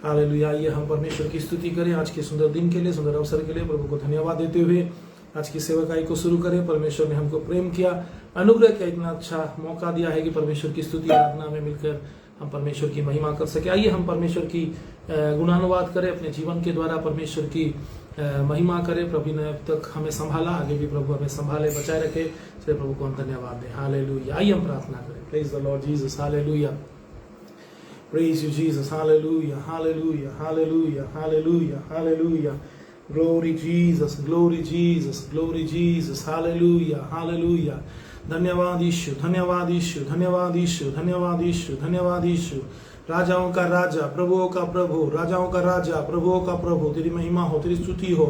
Hallelujah. आइए हम परमेश्वर की स्तुति करें आज के सुंदर दिन के लिए, सुंदर अवसर के लिए प्रभु को धन्यवाद देते हुए आज की सेवकाई को शुरू करें। परमेश्वर ने हमको प्रेम किया, अनुग्रह किया, इतना अच्छा मौका दिया है कि परमेश्वर की स्तुति आराधना में मिलकर हम परमेश्वर की महिमा कर सके। आइए हम परमेश्वर की गुणानुवाद करें, अपने जीवन के द्वारा परमेश्वर की महिमा करें। प्रभु ने अब तक हमें संभाला, आगे भी प्रभु हमें संभाले, बचाए रखे, इसलिए प्रभु को हम धन्यवाद दें। हालेलुया। आइए हम प्रार्थना करें। Praise the Lord Jesus. Hallelujah. Praise you, Jesus. Hallelujah, hallelujah, hallelujah, hallelujah, hallelujah. Glory Jesus, glory Jesus, glory Jesus. Hallelujah, hallelujah. धन्यवाद यीशु, धन्यवाद यीशु, धन्यवाद यीशु, धन्यवाद यीशु, धन्यवाद यीशु। राजाओं का राजा, प्रभुओं का प्रभु, राजाओं का राजा, प्रभुओं का प्रभु, तेरी महिमा हो, तेरी स्तुति हो।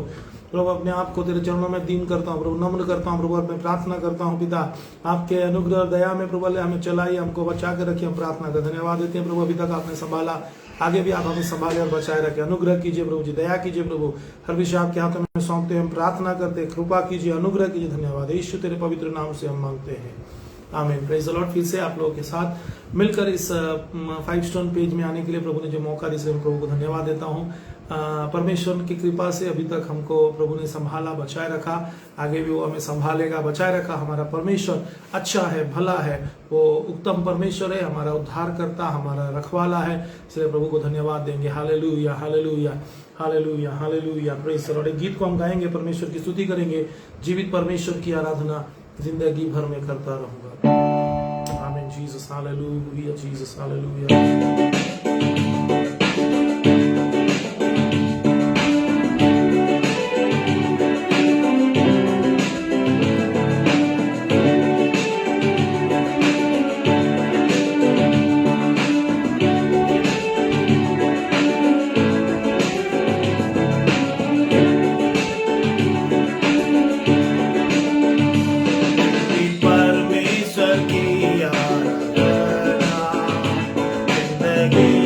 प्रभु अपने आप को तेरे चरणों में दीन करता हूँ प्रभु, नम्र करता हूँ प्रभु, मैं प्रार्थना करता हूँ पिता आपके अनुग्रह दया में प्रभु हमें चलाइए, हमको बचा के रखिए। हम प्रार्थना कर धन्यवाद देते हैं प्रभु, अभी तक आपने संभाला, आगे भी आप हमें संभाले और बचाए रखे। अनुग्रह कीजिए प्रभु जी, दया कीजिए प्रभु, हर विषय आपके हाथों में सौंपते हैं, हम प्रार्थना करते, कृपा कीजिए, अनुग्रह कीजिए। धन्यवाद यीशु, तेरे पवित्र नाम से हम मांगते हैं, आमीन। Praise the Lord. फिर से आप लोगों के साथ मिलकर इस 5 स्टोन पेज में आने के लिए प्रभु ने जो मौका दिया, इसलिए मैं प्रभु को धन्यवाद देता हूँ। परमेश्वर की कृपा से अभी तक हमको प्रभु ने संभाला, बचाए रखा, आगे भी वो हमें संभालेगा, बचाए रखा। हमारा परमेश्वर अच्छा है, भला है, वो उत्तम परमेश्वर है, हमारा उद्धार करता, हमारा रखवाला है, इसलिए प्रभु को धन्यवाद देंगे। Hallelujah, hallelujah, hallelujah, hallelujah. Praise the Lord. एक गीत को हम गाएंगे, परमेश्वर की स्तुति करेंगे, जीवित परमेश्वर की आराधना जिंदगी भर में करता रहूंगा। आमीन। Jesus, hallelujah, Jesus, hallelujah. परमेश्वर की आराधना जिंदगी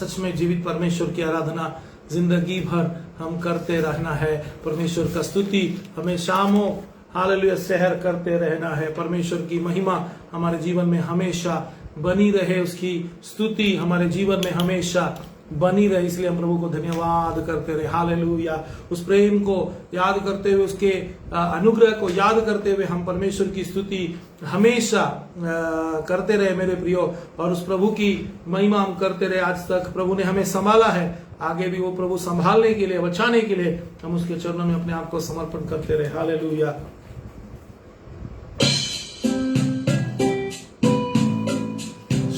सच में जीवित परमेश्वर की आराधना जिंदगी भर हम करते रहना है। परमेश्वर का स्तुति हमें शामों हालेलुया सहर करते रहना है। परमेश्वर की महिमा हमारे जीवन में हमेशा बनी रहे, उसकी स्तुति हमारे जीवन में हमेशा बनी रहे। इसलिए हम प्रभु को धन्यवाद करते रहे। हालेलुया। उस प्रेम को याद करते हुए, उसके अनुग्रह को याद करते हुए हम परमेश्वर की स्तुति हमेशा करते रहे मेरे प्रियो, और उस प्रभु की महिमा हम करते रहे। आज तक प्रभु ने हमें संभाला है, आगे भी वो प्रभु संभालने के लिए, बचाने के लिए हम उसके चरणों में अपने आप को समर्पण करते रहे। हालेलुया।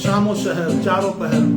शामो शहर चारों पहर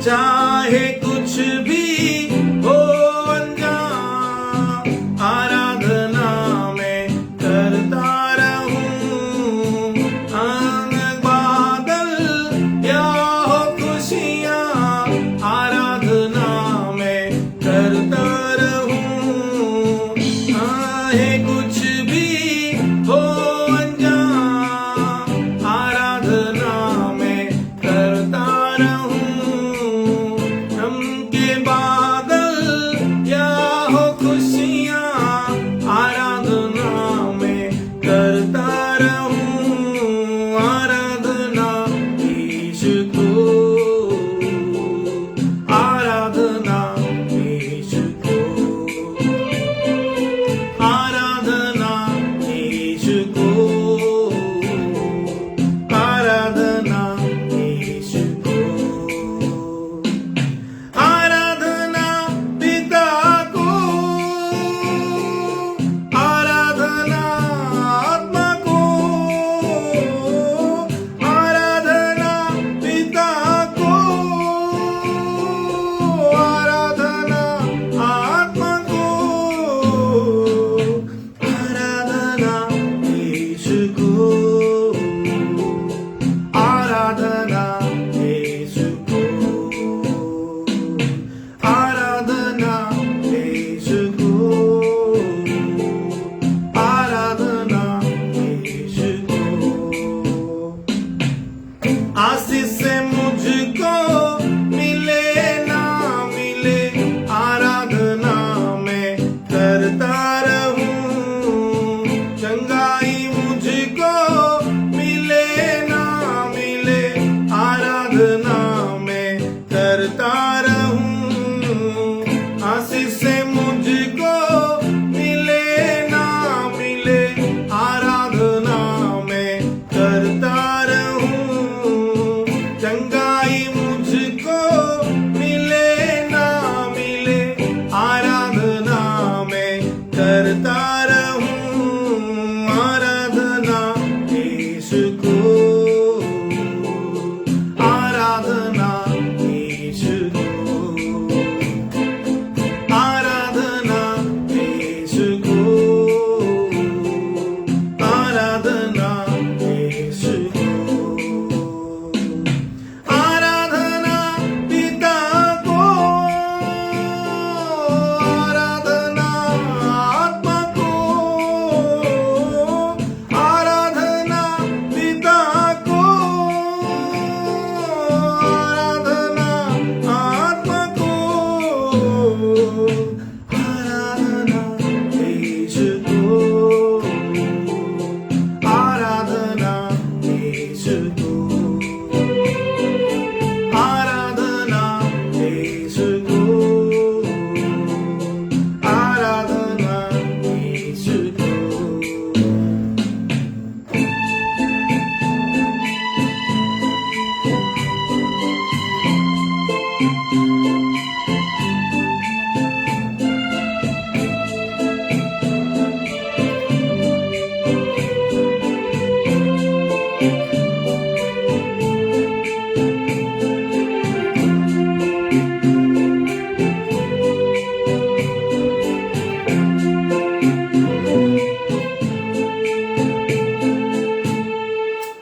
चाहे कुछ भी हो अनजान, आराधना में करता रहूं। आंग बादल या हो खुशियां, आराधना में करता रहूं। चाहे कुछ भी हो अनजान, आराधना में करता रहूं।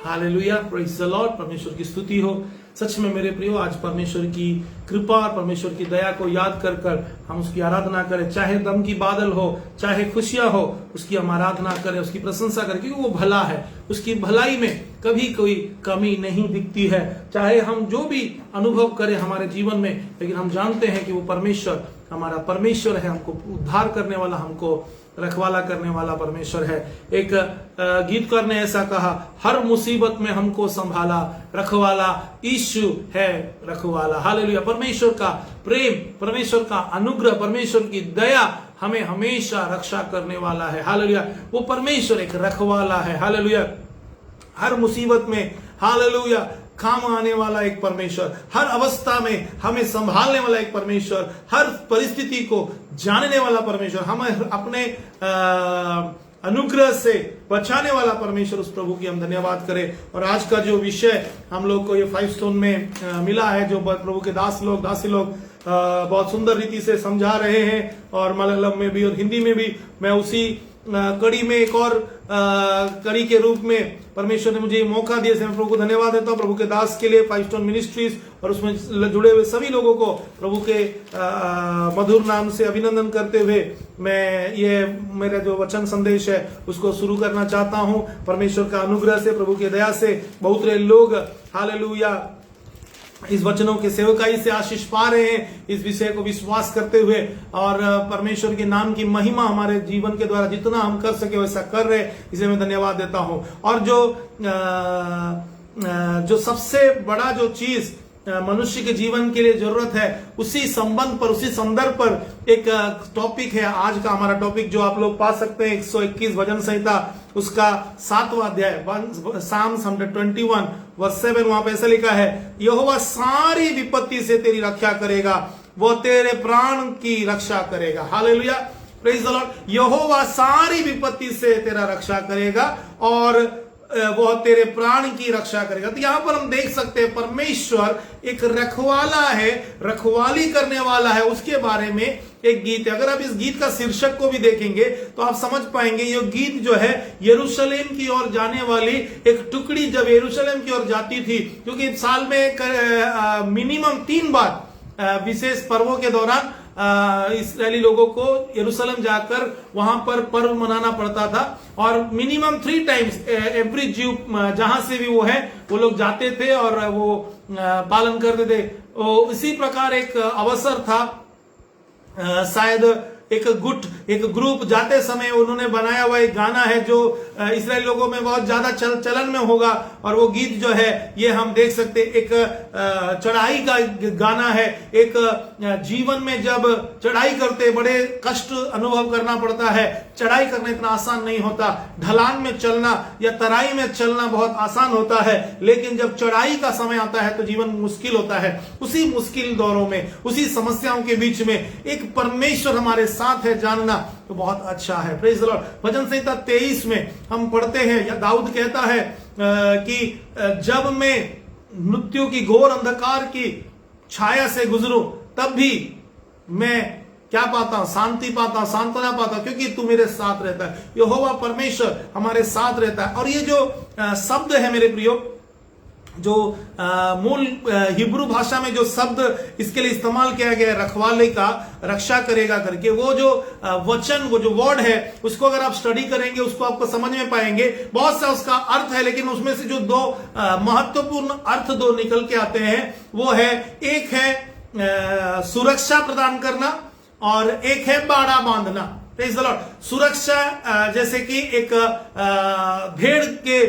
Hallelujah, praise the Lord. परमेश्वर की स्तुति हो। सच में मेरे प्रियो, आज परमेश्वर की कृपा और परमेश्वर की दया को याद कर कर हम उसकी आराधना करें। चाहे दम की बादल हो, चाहे खुशियां हो, उसकी हम आराधना करें, उसकी प्रशंसा करें, क्योंकि वो भला है। उसकी भलाई में कभी कोई कमी नहीं दिखती है। चाहे हम जो भी अनुभव करें हमारे जीवन में, लेकिन हम जानते हैं कि वो परमेश्वर हमारा परमेश्वर है, हमको उद्धार करने वाला, हमको रखवाला करने वाला परमेश्वर है। एक गीतकार ने ऐसा कहा, हर मुसीबत में हमको संभाला रखवाला यीशु है रखवाला। हालेलुया। परमेश्वर का प्रेम, परमेश्वर का अनुग्रह, परमेश्वर की दया हमें हमेशा रक्षा करने वाला है। हालेलुया। वो परमेश्वर एक रखवाला है। हालेलुया। हर मुसीबत में, हालेलुया, काम आने वाला एक परमेश्वर, हर अवस्था में हमें संभालने वाला एक परमेश्वर, हर परिस्थिति को जानने वाला परमेश्वर, हमें अपने अनुग्रह से बचाने वाला परमेश्वर, उस प्रभु की हम धन्यवाद करें। और आज का जो विषय हम लोग को ये 5 स्टोन में मिला है, जो प्रभु के दासी लोग बहुत सुंदर रीति से समझा रहे हैं, और मलयालम में भी और हिंदी में भी। मैं उसी कड़ी में एक और कड़ी के रूप में परमेश्वर ने मुझे ये मौका दिया, मैं प्रभु को धन्यवाद देता हूँ। प्रभु के दास के लिए 5 स्टोन मिनिस्ट्रीज और उसमें जुड़े हुए सभी लोगों को प्रभु के मधुर नाम से अभिनंदन करते हुए मैं ये मेरा जो वचन संदेश है उसको शुरू करना चाहता हूँ। परमेश्वर का अनुग्रह से, प्रभु की दया से बहुत सारे लोग हालेलुया इस वचनों के सेवकाई से आशीष पा रहे हैं, इस विषय को विश्वास करते हुए, और परमेश्वर के नाम की महिमा हमारे जीवन के द्वारा जितना हम कर सके वैसा कर रहे, इसे मैं धन्यवाद देता हूं। और जो सबसे बड़ा जो चीज मनुष्य के जीवन के लिए जरूरत है, उसी संबंध पर, उसी संदर्भ पर एक टॉपिक है आज का हमारा टॉपिक, जो आप लोग पा सकते हैं 121 भजन संहिता उसका 7वां अध्याय, Psalms 121 वर्स 7। वहां पे ऐसा लिखा है, यहोवा सारी विपत्ति से तेरी रक्षा करेगा, वो तेरे प्राण की रक्षा करेगा। Hallelujah, praise the Lord. यहोवा सारी विपत्ति से तेरा रक्षा करेगा और वह तेरे प्राण की रक्षा करेगा। तो यहां पर हम देख सकते हैं परमेश्वर एक रखवाला है, रखवाली करने वाला है, उसके बारे में एक गीत है। अगर आप इस गीत का शीर्षक को भी देखेंगे तो आप समझ पाएंगे ये गीत जो है यरूशलेम की ओर जाने वाली एक टुकड़ी जब यरूशलेम की ओर जाती थी, क्योंकि साल में मिनिमम 3 बार विशेष पर्वों के दौरान इस्राएली लोगों को यरूशलेम जाकर वहां पर पर्व मनाना पड़ता था, और मिनिमम 3 टाइम्स एवरी जीव जहां से भी वो है वो लोग जाते थे और वो पालन करते थे। इसी प्रकार एक अवसर था, शायद एक ग्रुप जाते समय उन्होंने बनाया हुआ एक गाना है जो इस्राएली लोगों में बहुत ज्यादा चलन में होगा, और वो गीत जो है ये हम देख सकते, एक चढ़ाई का गाना है। एक जीवन में जब चढ़ाई करते बड़े कष्ट अनुभव करना पड़ता है, चढ़ाई करना इतना आसान नहीं होता, ढलान में चलना या तराई में चलना बहुत आसान होता है, लेकिन जब चढ़ाई का समय आता है तो जीवन मुश्किल होता है। उसी मुश्किल दौरों में, उसी समस्याओं के बीच में एक परमेश्वर हमारे साथ है, जानना तो बहुत अच्छा है। Praise the Lord. भजन संहिता 23 में हम पढ़ते हैं, या दाऊद कहता है कि जब मैं मृत्यु की घोर अंधकार की छाया से गुजरूं तब भी मैं क्या पाता हूं? शांति पाता हूं, सांत्वना पाता हूं, क्योंकि तू मेरे साथ रहता है। यहोवा परमेश्वर हमारे साथ रहता है। और ये जो शब्द है मेरे प्रियो, जो मूल हिब्रू भाषा में जो शब्द इसके लिए इस्तेमाल किया गया है, रखवाले का, रक्षा करेगा करके, वो जो वचन, वो जो वर्ड है, उसको अगर आप स्टडी करेंगे उसको आपको समझ में पाएंगे। बहुत सा उसका अर्थ है, लेकिन उसमें से जो 2 महत्वपूर्ण अर्थ 2 निकल के आते हैं, वो है, एक है सुरक्षा प्रदान करना और एक है बाड़ा बांधना। Praise the Lord. सुरक्षा, जैसे कि एक भेड़ के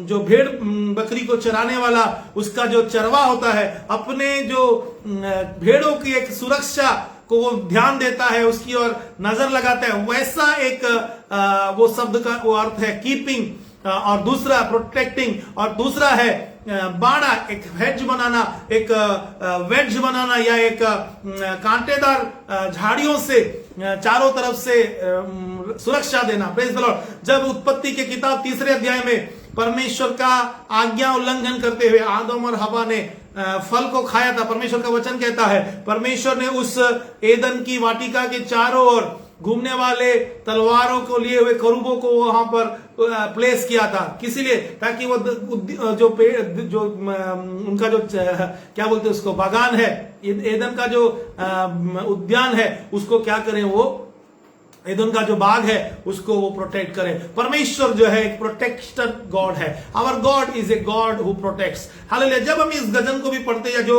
जो भेड़ बकरी को चराने वाला, उसका जो चरवा होता है, अपने जो भेड़ों की एक सुरक्षा को वो ध्यान देता है, उसकी ओर नजर लगाता है, वैसा एक वो शब्द का वो अर्थ है कीपिंग, और दूसरा प्रोटेक्टिंग, और दूसरा है बाड़ा, एक हेज बनाना, एक वेज बनाना, या एक कांटेदार झाड़ियों से चारों तरफ से सुरक्षा देना। Praise the Lord. जब उत्पत्ति के किताब 3 अध्याय में परमेश्वर का आज्ञा उल्लंघन करते हुए आदम और हवा ने फल को खाया था, परमेश्वर का वचन कहता है परमेश्वर ने उस एदन की वाटिका के चारों ओर घूमने वाले तलवारों को लिए हुए करूबों को वहां पर प्लेस किया था। किसी लिए? ताकि वो जो पेड़, जो उनका जो क्या बोलते हैं उसको, बागान है, एदन का जो उद्यान है, उसको क्या करें, वो एदन का जो बाग है उसको वो प्रोटेक्ट करे। परमेश्वर जो है एक प्रोटेक्टर गॉड है। Our God is a God who protects. Hallelujah. जब हम इस गजन को भी पढ़ते या जो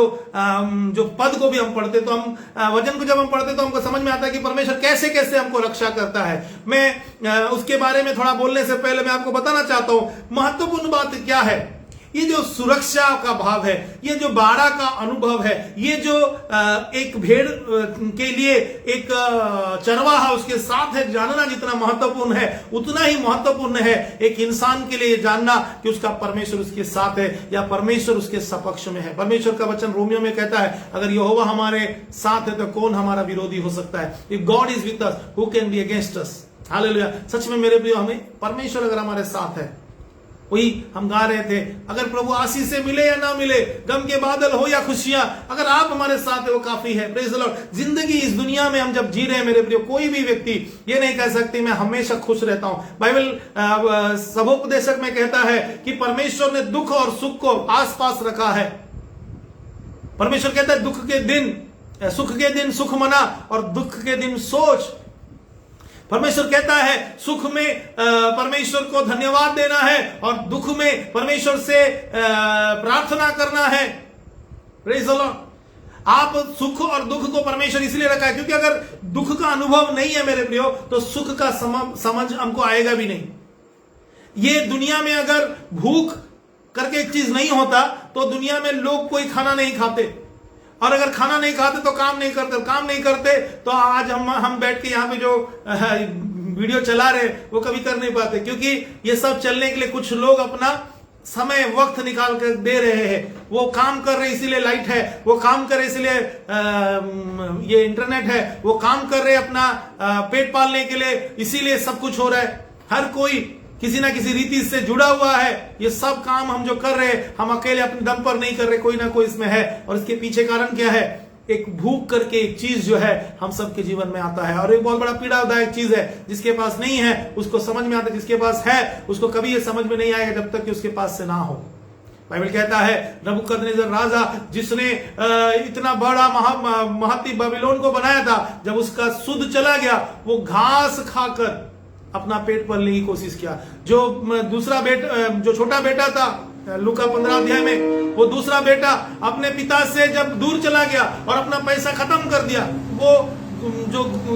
पद को भी हम पढ़ते, तो हम वचन को जब हम पढ़ते तो हमको समझ में आता है कि परमेश्वर कैसे कैसे हमको रक्षा करता है। मैं उसके बारे में थोड़ा बोलने से पहले मैं आपको बताना चाहता हूं महत्वपूर्ण बात क्या है। ये जो सुरक्षा का भाव है, ये जो बाड़ा का अनुभव है, ये जो एक भेड़ के लिए एक चरवाहा उसके साथ है जानना जितना महत्वपूर्ण है, उतना ही महत्वपूर्ण है एक इंसान के लिए जानना कि उसका परमेश्वर उसके साथ है या परमेश्वर उसके सपक्ष में है। परमेश्वर का वचन रोमियो में कहता है अगर यहोवा हमारे साथ है तो कौन हमारा विरोधी हो सकता है। If God is with us who can be against us. Hallelujah. सच में मेरे प्रिय, हमें परमेश्वर अगर हमारे साथ है, वही हम गा रहे थे, अगर प्रभु आशीष से मिले या ना मिले, गम के बादल हो या खुशियां, अगर आप हमारे साथ है वो काफी है। Praise the Lord. जिंदगी इस दुनिया में हम जब जी रहे हैं मेरे प्रियो, कोई भी व्यक्ति ये नहीं कह सकती मैं हमेशा खुश रहता हूं। बाइबल सबोपदेशक में कहता है कि परमेश्वर ने दुख और सुख को आसपास रखा है। परमेश्वर कहता है सुख के दिन सुख मना और दुख के दिन सोच। परमेश्वर कहता है सुख में परमेश्वर को धन्यवाद देना है और दुख में परमेश्वर से प्रार्थना करना है। Praise the Lord. आप सुख और दुख को परमेश्वर इसलिए रखा है क्योंकि अगर दुख का अनुभव नहीं है मेरे प्रियो तो सुख का समझ हमको आएगा भी नहीं। ये दुनिया में अगर भूख करके एक चीज नहीं होता तो दुनिया में लोग कोई खाना नहीं खाते, और अगर खाना नहीं खाते तो काम नहीं करते तो आज हम बैठ के यहाँ पे जो वीडियो चला रहे वो कभी कर नहीं पाते, क्योंकि ये सब चलने के लिए कुछ लोग अपना समय वक्त निकाल कर दे रहे हैं। वो काम कर रहे इसीलिए लाइट है, वो काम कर रहे इसलिए ये इंटरनेट है, वो काम कर रहे अपना पेट पालने के लिए, इसीलिए सब कुछ हो रहा है। हर कोई किसी ना किसी रीति से जुड़ा हुआ है। ये सब काम हम जो कर रहे हैं हम अकेले अपने दम पर नहीं कर रहे, कोई ना कोई इसमें है। और इसके पीछे कारण क्या है? एक भूख करके एक चीज जो है हम सबके जीवन में आता है, और एक बहुत बड़ा पीड़ादायक चीज है। जिसके पास नहीं है उसको समझ में आता है, जिसके पास है उसको कभी ये समझ में नहीं आएगा जब तक कि उसके पास से ना हो। बाइबल कहता है नबूकदनेस्सर राजा जिसने इतना बड़ा महती बाबिलोन को बनाया था, जब उसका सुध चला गया वो घास खाकर अपना पेट पालने की कोशिश किया। जो छोटा बेटा था लूका 15 अध्याय में, वो दूसरा बेटा अपने पिता से जब दूर चला गया और अपना पैसा खत्म कर दिया, वो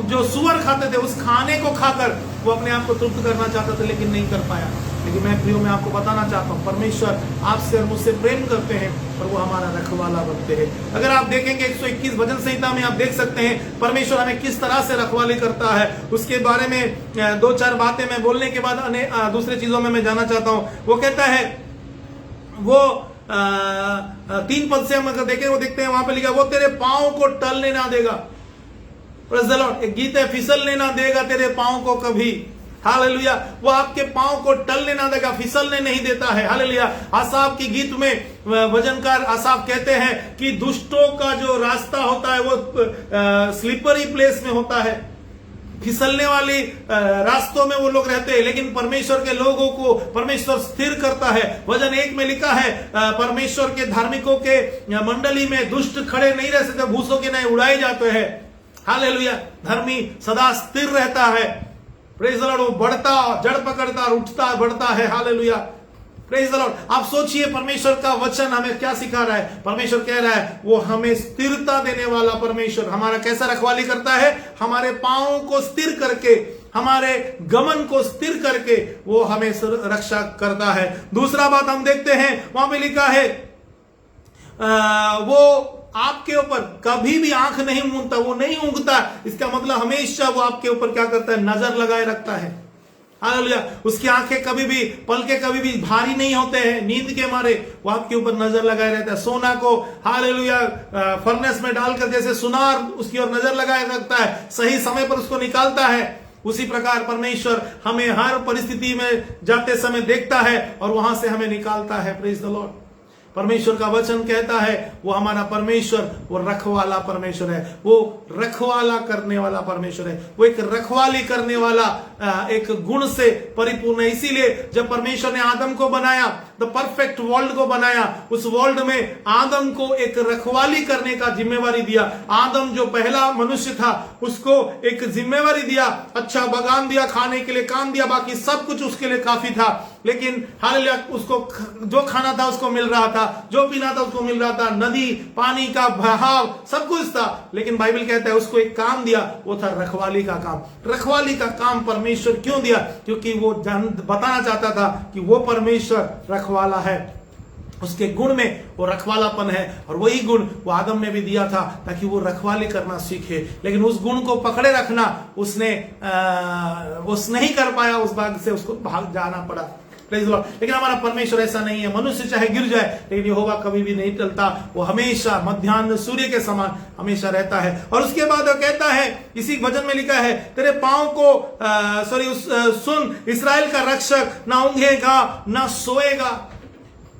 जो सुअर खाते थे उस खाने को खाकर वो अपने आप को तृप्त करना चाहता था लेकिन नहीं कर पाया। लेकिन मैं प्रियो मैं आपको बताना चाहता हूं परमेश्वर आपसे और मुझसे प्रेम करते हैं और वो हमारा रखवाला बनते हैं। अगर आप देखेंगे 121 भजन संहिता में आप देख सकते हैं परमेश्वर हमें किस तरह से रखवाली करता है। उसके बारे में 2-4 बातें मैं बोलने के बाद दूसरे चीजों में मैं जाना चाहता हूं। वो कहता है, वो 3 पद से हम अगर देखें वो देखते हैं वहां पे लिखा वो तेरे पांव को टलने ना देगा। Praise the Lord. एक गीत है, फिसलने ना देगा तेरे पांव को कभी। हालेलुया। वो आपके पांव को टलने ना देगा, फिसलने नहीं देता है। हालेलुया। आसाफ की गीत में भजनकार आसाफ कहते हैं कि दुष्टों का जो रास्ता होता है वो स्लिपरी प्लेस में होता है, फिसलने वाली रास्तों में वो लोग रहते हैं, लेकिन परमेश्वर के लोगों को परमेश्वर स्थिर करता है। वचन 1 में लिखा है परमेश्वर के धार्मिकों के मंडली में दुष्ट खड़े नहीं रह सकते, भूसों के नहीं उड़ाए जाते हैं। हालेलुया। धर्मी सदा स्थिर रहता है। Praise the Lord. वो बढ़ता, जड़ पकड़ता और उठता बढ़ता है। हालेलुया। Praise the Lord. आप सोचिए परमेश्वर का वचन हमें क्या सिखा रहा है। परमेश्वर कह रहा है वो हमें स्थिरता देने वाला परमेश्वर हमारा कैसा रखवाली करता है, हमारे पांवों को स्थिर करके, हमारे गमन को स्थिर करके वो हमें रक्षा करता है। दूसरा बात हम देखते हैं वहां पे लिखा है वो आपके ऊपर कभी भी आंख नहीं मूंदता, वो नहीं ऊँगता। इसका मतलब हमेशा वो आपके ऊपर क्या करता है, नजर लगाए रखता है। हालेलुया। उसकी आंखें कभी भी, पलके कभी भी भारी नहीं होते हैं नींद के मारे, वो आपके ऊपर नजर लगाए रहता है। सोना को हालेलुया फर्नेस में डालकर जैसे सुनार उसकी ओर नजर लगाए रखता है, सही समय पर उसको निकालता है, उसी प्रकार परमेश्वर हमें हर परिस्थिति में जाते समय देखता है और वहां से हमें निकालता है। Praise the Lord. परमेश्वर का वचन कहता है वो हमारा परमेश्वर वो रखवाला परमेश्वर है, वो रखवाला करने वाला परमेश्वर है, वो एक रखवाली करने वाला एक गुण से परिपूर्ण है। इसीलिए जब परमेश्वर ने आदम को बनाया, द परफेक्ट वर्ल्ड को बनाया, उस वर्ल्ड में आदम को एक रखवाली करने का जिम्मेवारी दिया। आदम जो पहला मनुष्य था उसको एक जिम्मेवारी दिया, अच्छा बगान दिया, खाने के लिए काम दिया, बाकी सब कुछ उसके लिए काफी था। लेकिन हालेलुया उसको जो खाना था उसको मिल रहा था, जो पीना था उसको मिल रहा था, नदी पानी का बहाव सब कुछ था। लेकिन बाइबल कहता है उसको एक काम दिया, वो था रखवाली का काम। रखवाली का काम परमेश्वर क्यों दिया? क्योंकि वो बताना चाहता था कि वो परमेश्वर रखवाला है, उसके गुण में वो रखवालापन है, और वही गुण वो आदम में भी दिया था ताकि वो रखवाली करना सीखे। लेकिन उस गुण को पकड़े रखना उसने नहीं कर पाया, उस भाग से उसको भाग जाना पड़ा। लेकिन हमारा परमेश्वर ऐसा नहीं है। मनुष्य चाहे गिर जाए लेकिन यहोवा कभी भी नहीं टलता, वो हमेशा मध्याह्न सूर्य के समान हमेशा रहता है। और उसके बाद वो कहता है, इसी वचन में लिखा है, तेरे पांव को सुन, इस्राएल का रक्षक ना ऊंघेगा ना सोएगा।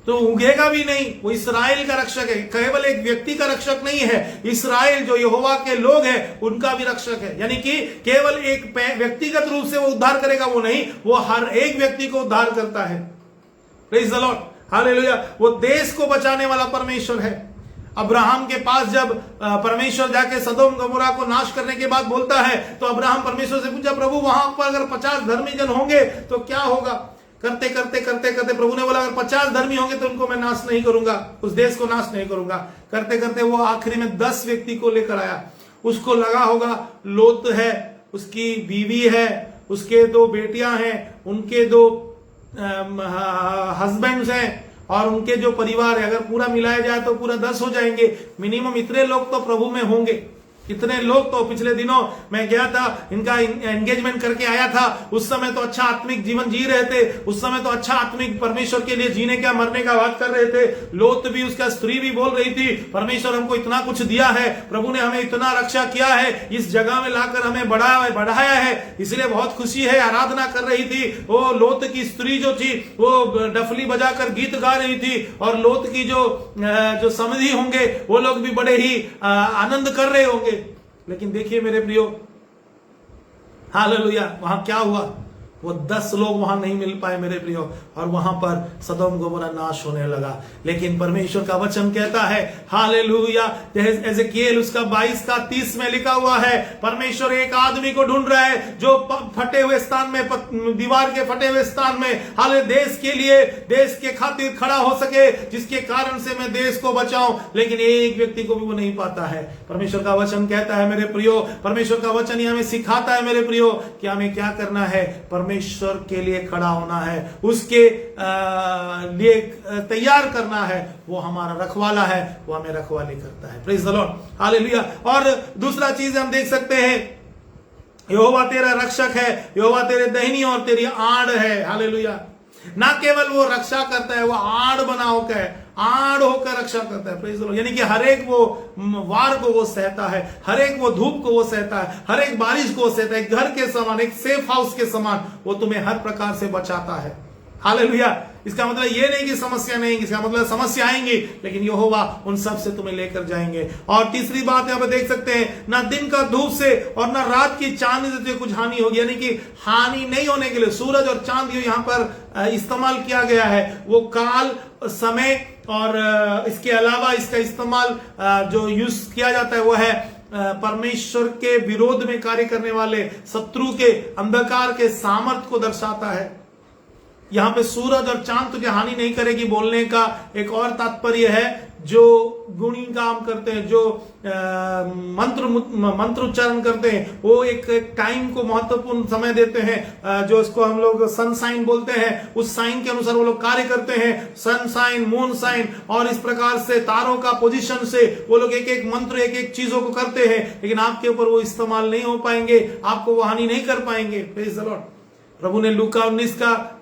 तो ऊँघेगा भी नहीं, वो इस्राएल का रक्षक है, केवल एक व्यक्ति का रक्षक नहीं है, इस्राएल जो यहोवा के लोग हैं उनका भी रक्षक है। यानी कि केवल एक व्यक्तिगत रूप से वो उद्धार करेगा वो नहीं, वो हर एक व्यक्ति को उद्धार करता है। Praise the Lord, hallelujah. वो देश को बचाने वाला परमेश्वर है। अब्राहम के पास जब परमेश्वर जाके सदोम गमोरा को नाश करने के बाद बोलता है, तो अब्राहम परमेश्वर से पूछा, प्रभु वहां पर अगर 50 धर्मी जन होंगे तो क्या होगा? करते करते करते करते प्रभु ने बोला, अगर 50 धर्मी होंगे तो उनको मैं नाश नहीं करूंगा, उस देश को नाश नहीं करूंगा। करते करते वो आखिरी में 10 व्यक्ति को लेकर आया। उसको लगा होगा लोत है, उसकी बीवी है, उसके 2 बेटियां हैं, उनके 2 हस्बैंड्स हैं और उनके जो परिवार है, अगर पूरा मिलाया जाए तो पूरा 10 हो जाएंगे। मिनिमम इतने लोग तो प्रभु में होंगे। इतने लोग तो पिछले दिनों मैं गया था, इनका एंगेजमेंट करके आया था। उस समय तो अच्छा आत्मिक जीवन जी रहे थे, उस समय तो अच्छा आत्मिक परमेश्वर के लिए जीने का मरने का बात कर रहे थे। लोत भी, उसका स्त्री भी बोल रही थी, परमेश्वर हमको इतना कुछ दिया है, प्रभु ने हमें इतना रक्षा किया है, इस जगह में लाकर हमें बढ़ाया है, इसलिए बहुत खुशी है, आराधना कर रही थी। वो लोत की स्त्री जो थी वो डफली बजाकर गीत गा रही थी, और लोत की जो समधी होंगे वो लोग भी बड़े ही आनंद कर रहे होंगे। लेकिन देखिए मेरे प्रियो, हालेलुया, वहां क्या हुआ? वो 10 लोग वहां नहीं मिल पाए मेरे प्रियो, और वहां पर सदोम गोमोरा नाश होने लगा। लेकिन परमेश्वर का वचन कहता है, हालेलुया, एजेकिएल उसका 22 का 30 में लिखा हुआ है, परमेश्वर एक आदमी को ढूंढ रहा है जो फटे हुए स्थान में, दीवार के फटे हुए स्थान में, हाले देश के लिए, देश के खातिर खड़ा हो सके, जिसके कारण से मैं देश को बचाऊं। लेकिन एक व्यक्ति को भी वो नहीं पाता है। परमेश्वर का वचन कहता है मेरे प्रियो, परमेश्वर का वचन ही हमें सिखाता है मेरे प्रियो कि हमें क्या करना है। परमेश्वर के लिए खड़ा होना है, उसके लिए तैयार करना है। वो हमारा रखवाला है, वो हमें रखवाली करता है। Praise the Lord, hallelujah. और दूसरा चीज हम देख सकते हैं, यहोवा तेरा रक्षक है, यहोवा तेरे दाहिनी और तेरी आड़ है। हालेलुया। ना केवल वो रक्षा करता है, वो आड़ बना होकर, आड़ होकर रक्षा करता है। Praise the Lord. यानी कि हर एक वो वार को वो सहता है, हर एक वो धूप को वो सहता है, हर एक बारिश को वो सहता है। एक घर के समान, एक सेफ हाउस के समान वो तुम्हें हर प्रकार से बचाता है। हालेलुया। इसका मतलब ये नहीं कि समस्या नहीं, इसका मतलब समस्या आएंगी लेकिन यहोवा उन सब से तुम्हें लेकर जाएंगे। और तीसरी बात यहाँ पे देख सकते हैं, ना दिन का धूप से और ना रात की चांदनी से कुछ हानि होगी। यानी कि हानि नहीं होने के लिए सूरज और चांद यहाँ पर इस्तेमाल किया गया है। वो काल, समय और इसके अलावा इसका इस्तेमाल जो यूज किया जाता है वो है परमेश्वर के विरोध में कार्य करने वाले शत्रु के अंधकार के सामर्थ को दर्शाता है। यहां पे सूरज और चांद तुझे हानि नहीं करेगी बोलने का एक और तात्पर्य है, जो गुणी काम करते हैं, जो मंत्र उच्चारण करते हैं, वो एक टाइम को महत्वपूर्ण समय देते हैं, जो इसको हम लोग सन साइन बोलते हैं। उस साइन के अनुसार वो लोग कार्य करते हैं, सन साइन, मून साइन, और इस प्रकार से तारों का पोजीशन से वो लोग एक एक मंत्र, एक एक चीजों को करते हैं। लेकिन आपके ऊपर वो इस्तेमाल नहीं हो पाएंगे, आपको वो हानि नहीं कर पाएंगे। Praise the Lord. प्रभु ने लूका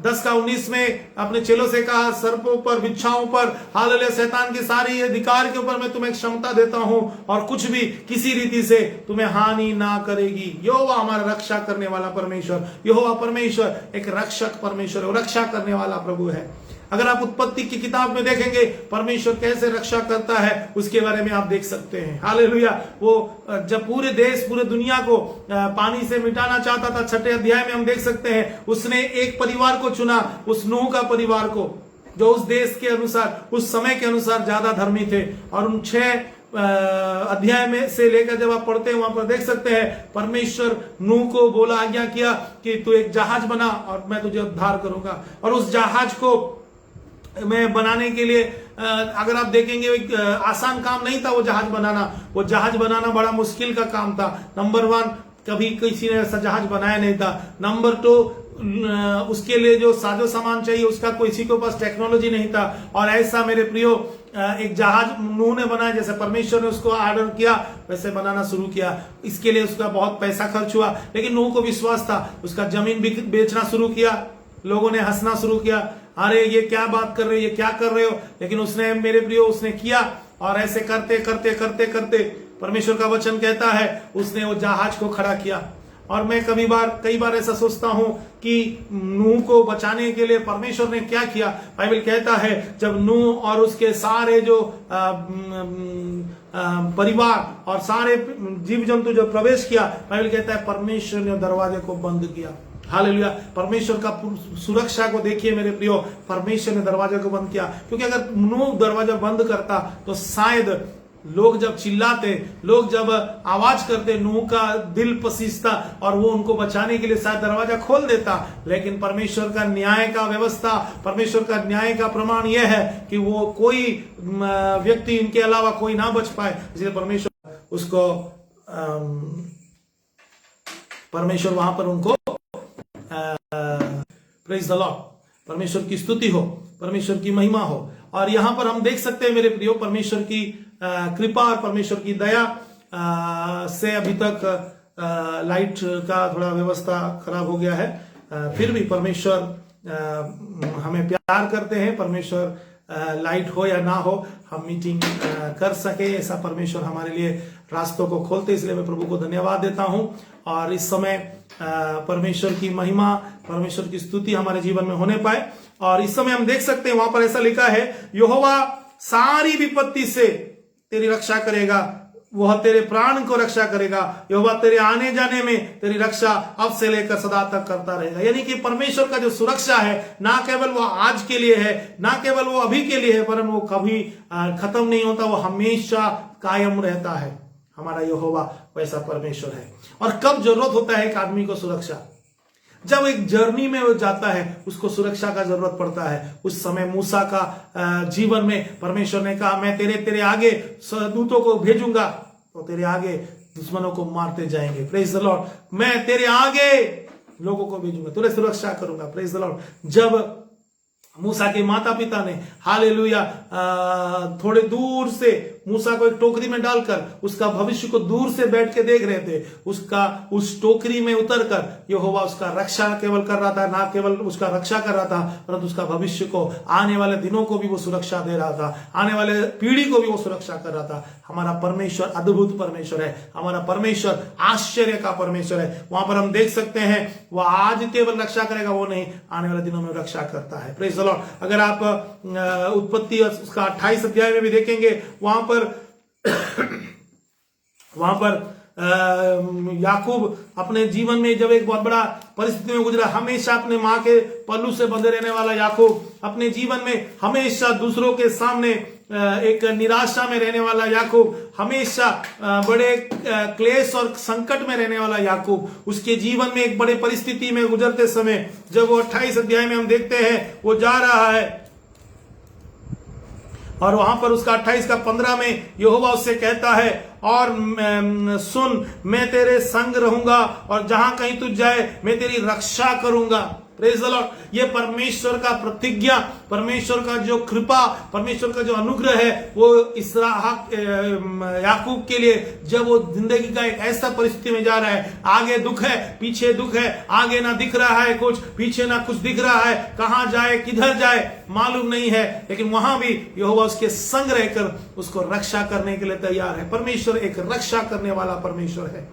10:19 में अपने चेलों से कहा, सर्पों पर, बिच्छाओं पर, हालेलुया, शैतान की सारी अधिकार के ऊपर मैं तुम्हें क्षमता देता हूं और कुछ भी किसी रीति से तुम्हें हानि ना करेगी। यहोवा हमारा रक्षा करने वाला परमेश्वर, यहोवा परमेश्वर एक रक्षक परमेश्वर है, रक्षा करने वाला प्रभु है। अगर आप उत्पत्ति की किताब में देखेंगे परमेश्वर कैसे रक्षा करता है उसके बारे में आप देख सकते हैं। हालेलुया, वो जब पूरे देश, पूरे दुनिया को पानी से मिटाना चाहता था, 6 अध्याय में हम देख सकते हैं उसने एक परिवार को चुना, उस नूह का परिवार को, जो उस देश के अनुसार, उस समय के अनुसार ज्यादा धर्मी थे। और उन 6 अध्याय में से लेकर जब आप पढ़ते हैं वहां पर देख सकते हैं परमेश्वर नूह को बोला, आज्ञा किया कि तू एक जहाज बना और मैं तुझे उद्धार करूंगा। और उस जहाज को मैं बनाने के लिए अगर आप देखेंगे एक आसान काम नहीं था वो जहाज बनाना। वो जहाज बनाना बड़ा मुश्किल का काम था। नंबर 1, कभी किसी ने ऐसा जहाज बनाया नहीं था। नंबर 2, उसके लिए जो साजो सामान चाहिए उसका किसी के पास टेक्नोलॉजी नहीं था। और ऐसा मेरे प्रियो एक जहाज नूह ने बनाया, जैसे परमेश्वर ने उसको ऑर्डर किया वैसे बनाना शुरू किया। इसके लिए उसका बहुत पैसा खर्च हुआ, लेकिन नूह को विश्वास था। उसका जमीन बेचना शुरू किया, लोगों ने हंसना शुरू किया, अरे ये क्या बात कर रहे हो, ये क्या कर रहे हो, लेकिन उसने, मेरे प्रियो, उसने किया। और ऐसे करते करते करते करते परमेश्वर का वचन कहता है उसने वो जहाज को खड़ा किया। और मैं कई बार ऐसा सोचता हूं कि नूह को बचाने के लिए परमेश्वर ने क्या किया। बाइबल कहता है जब नूह और उसके सारे जो परिवार और सारे जीव जंतु जो प्रवेश किया, बाइबल कहता है परमेश्वर ने दरवाजे को बंद किया। हालेलुया, परमेश्वर का सुरक्षा को देखिए मेरे प्रियो, परमेश्वर ने दरवाजे को बंद किया। क्योंकि अगर नूह दरवाजा बंद करता तो शायद लोग जब चिल्लाते, लोग जब आवाज करते, नूह का दिल पसीजता और वो उनको बचाने के लिए शायद दरवाजा खोल देता। लेकिन परमेश्वर का न्याय का व्यवस्था, परमेश्वर का न्याय का प्रमाण यह है कि वो कोई व्यक्ति इनके अलावा कोई ना बच पाए, इसलिए परमेश्वर वहां पर उनको प्रेज द लॉर्ड, परमेश्वर की स्तुति हो, परमेश्वर की महिमा हो। और यहां पर हम देख सकते हैं मेरे प्रियो परमेश्वर की कृपा और परमेश्वर की दया से अभी तक लाइट का थोड़ा व्यवस्था खराब हो गया है, फिर भी परमेश्वर हमें प्यार करते हैं। परमेश्वर लाइट हो या ना हो हम मीटिंग कर सके, ऐसा परमेश्वर हमारे लिए रास्तों को खोलते, इसलिए मैं प्रभु को धन्यवाद देता हूं। और इस समय परमेश्वर की महिमा, परमेश्वर की स्तुति हमारे जीवन में होने पाए। और इस समय हम देख सकते हैं वहां पर ऐसा लिखा है, यहोवा सारी विपत्ति से तेरी रक्षा करेगा, वह तेरे प्राण को रक्षा करेगा, यहोवा तेरे आने जाने में तेरी रक्षा अब से लेकर सदा तक करता रहेगा। यानी कि परमेश्वर का जो सुरक्षा है ना केवल वो आज के लिए है, ना केवल वो अभी के लिए है, परंतु वो कभी खत्म नहीं होता, वो हमेशा कायम रहता है। हमारा यहोवा वैसा परमेश्वर है। और कब जरूरत होता है एक आदमी को सुरक्षा, जब एक जर्नी में वो जाता है उसको सुरक्षा का जरूरत पड़ता है। उस समय मूसा का जीवन में परमेश्वर ने कहा मैं तेरे आगे दूतों को भेजूंगा तो तेरे आगे दुश्मनों को मारते जाएंगे। प्रेज द लॉर्ड, मैं तेरे आगे लोगों को भेजूंगा, तुझे सुरक्षा करूंगा। Praise the Lord. जब मूसा के माता पिता ने हालेलुया थोड़े दूर से मूसा को एक टोकरी में डालकर उसका भविष्य को दूर से बैठ के देख रहे थे, उस टोकरी में उतरकर यहोवा उसका रक्षा केवल कर रहा था, ना केवल उसका रक्षा कर रहा था परंतु उसका भविष्य को, आने वाले दिनों को भी वो सुरक्षा दे रहा था, आने वाले पीढ़ी को भी वो सुरक्षा कर रहा था। हमारा परमेश्वर अद्भुत परमेश्वर है, हमारा परमेश्वर आश्चर्य का परमेश्वर है। वहां पर हम देख सकते हैं वो आज केवल रक्षा करेगा वो नहीं, आने वाले दिनों में रक्षा करता है। Praise the Lord. अगर आप उत्पत्ति उसका 28 अध्याय में भी देखेंगे वहां पर याकूब अपने जीवन में जब एक बहुत बड़ा परिस्थिति में गुजरा, हमेशा अपने मां के पल्लू से बंधे रहने वाला याकूब, अपने जीवन में हमेशा दूसरों के सामने एक निराशा में रहने वाला याकूब, हमेशा बड़े क्लेश और संकट में रहने वाला याकूब, उसके जीवन में एक बड़े परिस्थिति में गुजरते समय जब वो 28 अध्याय में हम देखते हैं वो जा रहा है और वहां पर उसका 28 का 15 में यहोवा उससे कहता है और सुन मैं तेरे संग रहूंगा और जहां कहीं तू जाए मैं तेरी रक्षा करूंगा। Praise the Lord. ये परमेश्वर का प्रतिज्ञा, परमेश्वर का जो कृपा, परमेश्वर का जो अनुग्रह है, वो याकूब के लिए जब वो जिंदगी का एक ऐसा परिस्थिति में जा रहा है, आगे दुख है, पीछे दुख है, आगे ना दिख रहा है कुछ, पीछे ना कुछ दिख रहा है, कहां जाए किधर जाए मालूम नहीं है, लेकिन वहां भी यहोवा उसके संग रहकर उसको रक्षा करने के लिए तैयार है। परमेश्वर एक रक्षा करने वाला परमेश्वर है।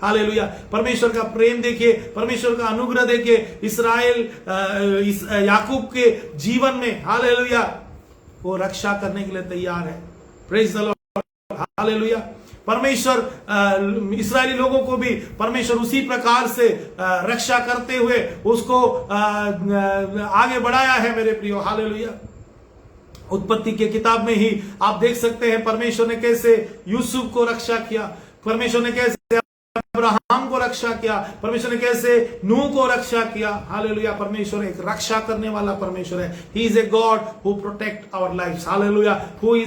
हालेलुया। परमेश्वर का प्रेम देखिए, परमेश्वर का अनुग्रह देखिए याकूब के जीवन में। हालेलुया। वो रक्षा करने के लिए तैयार है। Praise the Lord. हालेलुया। परमेश्वर इस्राएली लोगों को भी परमेश्वर उसी प्रकार से रक्षा करते हुए उसको आगे बढ़ाया है मेरे प्रियो। हालेलुया। उत्पत्ति के किताब में ही आप देख सकते हैं परमेश्वर ने कैसे यूसुफ को रक्षा किया, परमेश्वर ने कैसे अब्राहम को रक्षा किया, परमेश्वर ने कैसे नूह को रक्षा किया। हालेलुया। परमेश्वर एक रक्षा करने वाला परमेश्वर है। He is a God who protect our lifes. Hallelujah. He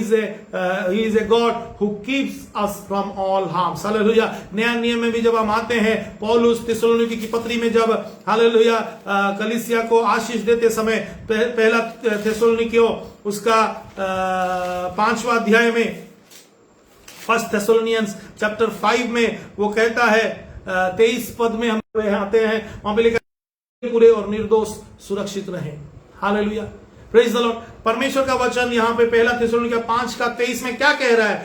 is a God who keeps us from all harms. Hallelujah. नया नियम में भी जब हम आते हैं, पौलुस थिस्सलुनीकी की पत्री में जब हालेलुया कलीसिया को आशीष देते समय, पहला थिस्सलुनीकियों उसका 5वां अध्याय में, फर्स्ट थेसलोनियंस चैप्टर 5 में वो कहता है 23 पद में हम आते हैं, वहां पे लिखा है पूरे और निर्दोष सुरक्षित रहें। हालेलुया। Praise the Lord. परमेश्वर का वचन यहाँ पे पहला थिस्सलुनीकियों 5:23 में क्या कह रहा है?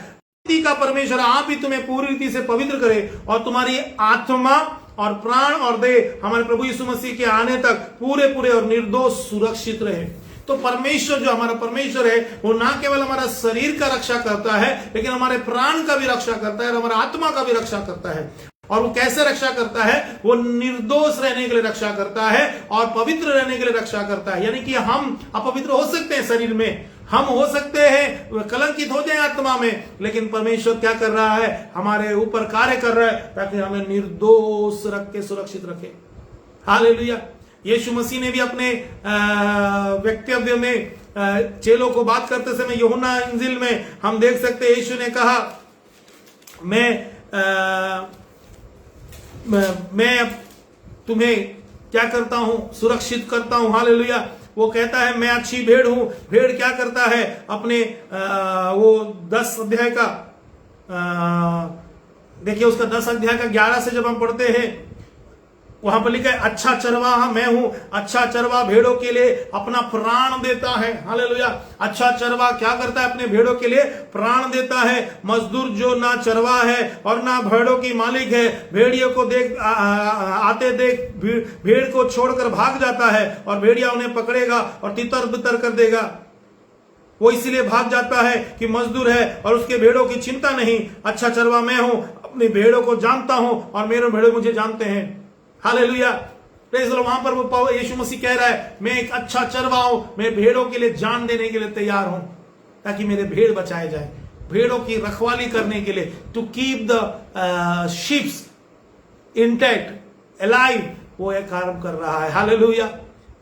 रीति का परमेश्वर आप ही तुम्हें पूरी रीति से पवित्र करे और तुम्हारी आत्मा और प्राण और देह हमारे प्रभु यीशु मसीह के आने तक पूरे और निर्दोष सुरक्षित रहे। तो परमेश्वर जो हमारा परमेश्वर है, वो ना केवल हमारा शरीर का रक्षा करता है, लेकिन हमारे प्राण का भी रक्षा करता है और हमारा आत्मा का भी रक्षा करता है। और वो कैसे रक्षा करता है? वो निर्दोष रहने के लिए रक्षा करता है और पवित्र रहने के लिए रक्षा करता है। यानी कि हम अपवित्र हो सकते हैं शरीर में, हम हो सकते हैं कलंकित हो जाए आत्मा में, लेकिन परमेश्वर क्या कर रहा है? हमारे ऊपर कार्य कर रहा है ताकि हमें निर्दोष रख के सुरक्षित रखे। हालेलुया। यीशु मसीह ने भी अपने वक्तव्य में चेलों को बात करते समय यूहन्ना इंजील में हम देख सकते हैं, यीशु ने कहा मैं तुम्हें क्या करता हूं? सुरक्षित करता हूं। हालेलुया। वो कहता है मैं अच्छी भेड़ हूं। भेड़ क्या करता है? अपने वो 10 अध्याय का देखिए, उसका 10 अध्याय का 11 से जब हम पढ़ते हैं, वहां पर लिखा है अच्छा चरवाहा मैं हूं। अच्छा चरवाहा भेड़ों के लिए अपना प्राण देता है। हालेलुया। अच्छा चरवाहा क्या करता है? अपने भेड़ों के लिए प्राण देता है। मजदूर जो ना चरवाहा है और ना भेड़ों की मालिक है, भेड़ियों को देख आते देख भेड़ को छोड़कर भाग जाता है और भेड़िया उन्हें पकड़ेगा और तितर बितर कर देगा। वो इसलिए भाग जाता है कि मजदूर है और उसके भेड़ों की चिंता नहीं। अच्छा चरवाहा मैं हूं, अपनी भेड़ों को जानता हूं और मेरे भेड़े मुझे जानते हैं। हालेलुया। वहां पर वो यीशु मसीह कह रहा है मैं एक अच्छा चरवाहा हूं, मैं भेड़ों के लिए जान देने के लिए तैयार हूं ताकि मेरे भेड़ बचाए जाए, भेड़ों की रखवाली करने के लिए, to keep the sheeps intact alive, वो एक कार्य कर रहा है। Hallelujah.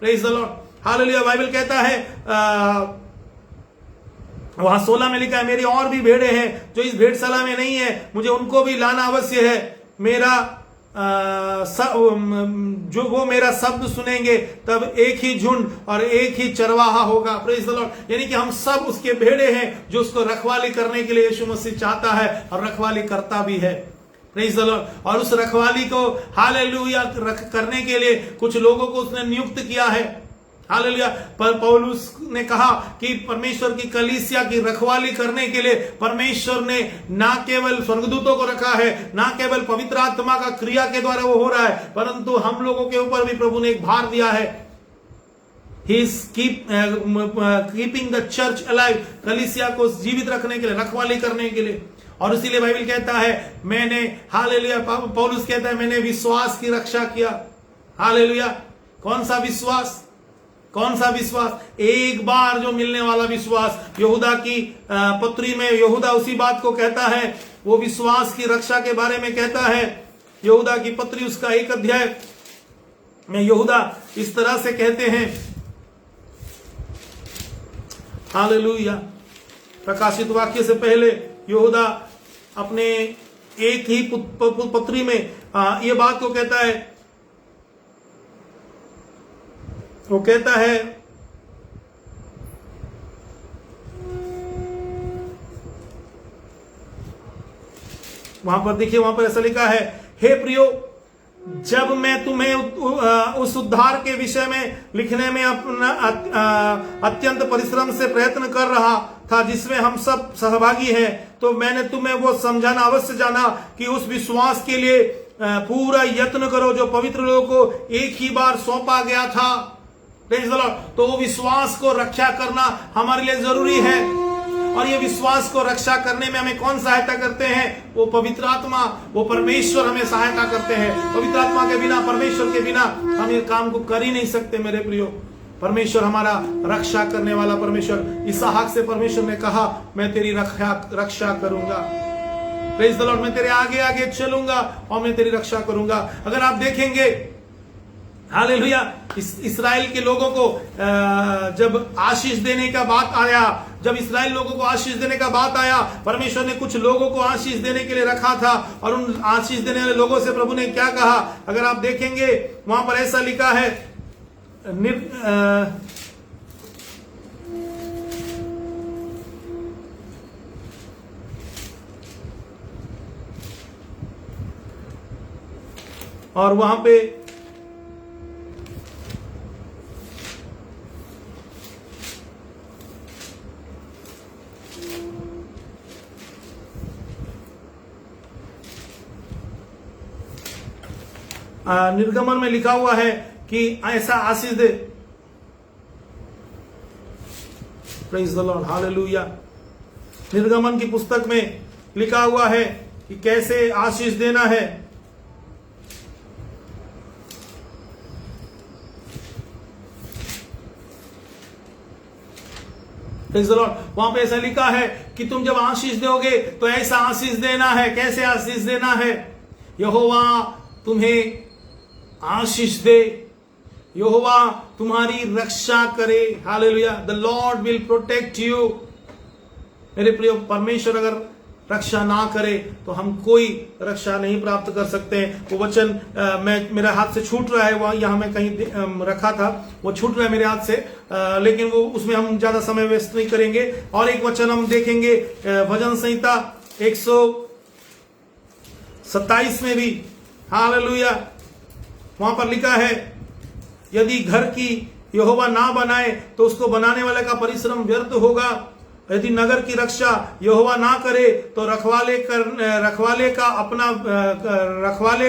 Praise the Lord. Hallelujah. Bible कहता है वहां 16 में लिखा है मेरी और भी भेड़े हैं जो इस भेड़शाला में नहीं है, मुझे उनको भी लाना अवश्य है। मेरा जो वो मेरा शब्द सुनेंगे तब एक ही झुंड और एक ही चरवाहा होगा। Praise the Lord. यानी कि हम सब उसके भेड़े हैं जो उसको रखवाली करने के लिए यीशु मसीह चाहता है और रखवाली करता भी है। Praise the Lord. और उस रखवाली को हालेलुया करने के लिए कुछ लोगों को उसने नियुक्त किया है। हालेलुया। पौलुस ने कहा कि परमेश्वर की कलीसिया की रखवाली करने के लिए परमेश्वर ने ना केवल स्वर्गदूतों को रखा है, ना केवल पवित्र आत्मा का क्रिया के द्वारा वो हो रहा है, परंतु हम लोगों के ऊपर भी प्रभु ने एक भार दिया है। He is keeping the church alive, कलीसिया को जीवित रखने के लिए, रखवाली करने के लिए। और इसीलिए बाइबल कहता है मैंने, हालेलुया, पौलुस कहता है मैंने विश्वास की रक्षा किया। हालेलुया। कौन सा विश्वास? कौन सा विश्वास? एक बार जो मिलने वाला विश्वास। यहूदा की पत्री में यहूदा उसी बात को कहता है, वो विश्वास की रक्षा के बारे में कहता है। यहूदा की पत्री उसका 1 अध्याय में यहूदा इस तरह से कहते हैं। हालेलुया। प्रकाशित वाक्य से पहले यहूदा अपने एक ही पत्री में ये बात को कहता है, वो कहता है, वहां पर देखिए, वहां पर ऐसा लिखा है, हे प्रियो, जब मैं तुम्हें उस उद्धार के विषय में लिखने में अपना अत्यंत परिश्रम से प्रयत्न कर रहा था जिसमें हम सब सहभागी हैं, तो मैंने तुम्हें वो समझाना अवश्य जाना कि उस विश्वास के लिए पूरा यत्न करो जो पवित्र लोगों को एक ही बार सौंपा गया था। तो वो विश्वास को रक्षा करना हमारे लिए जरूरी है, और ये विश्वास को रक्षा करने में हमें कौन सहायता करते हैं? वो पवित्र आत्मा, वो परमेश्वर हमें सहायता करते हैं। पवित्र आत्मा के बिना, परमेश्वर के बिना हम ये काम को कर ही नहीं सकते मेरे प्रियो। परमेश्वर हमारा रक्षा करने वाला परमेश्वर। इसहाक से परमेश्वर ने कहा, मैं तेरी रक्षा करूंगा, प्रेज द लॉर्ड, मैं तेरे आगे आगे चलूंगा और मैं तेरी रक्षा करूंगा। अगर आप देखेंगे, हालेलुया, इस्राएल के लोगों को जब आशीष देने का बात आया, जब इस्राएल लोगों को आशीष देने का बात आया, परमेश्वर ने कुछ लोगों को आशीष देने के लिए रखा था, और उन आशीष देने वाले लोगों से प्रभु ने क्या कहा? अगर आप देखेंगे वहां पर ऐसा लिखा है, और वहां पे निर्गमन में लिखा हुआ है कि ऐसा आशीष दे। Praise the Lord, hallelujah. निर्गमन की पुस्तक में लिखा हुआ है कि कैसे आशीष देना है। प्रेज द लॉर्ड, वहां पे ऐसा लिखा है कि तुम जब आशीष दोगे तो ऐसा आशीष देना है। कैसे आशीष देना है? यहोवा तुम्हें आशीष दे, यहोवा तुम्हारी रक्षा करे। Hallelujah, the Lord will protect you. मेरे प्रिय, परमेश्वर अगर रक्षा ना करे तो हम कोई रक्षा नहीं प्राप्त कर सकते। वो वचन मेरा हाथ से छूट रहा है, वह यहाँ मैं कहीं रखा था, वो छूट रहा है मेरे हाथ से, लेकिन वो उसमें हम ज्यादा समय वेस्ट नहीं करेंगे। और एक वचन हम देखेंगे, भजन संहिता 127 में भी, हालेलुया, वहां पर लिखा है, यदि घर की यहोवा ना बनाए तो उसको बनाने वाले का परिश्रम व्यर्थ होगा। यदि नगर की रक्षा यहोवा ना करे तो रखवाले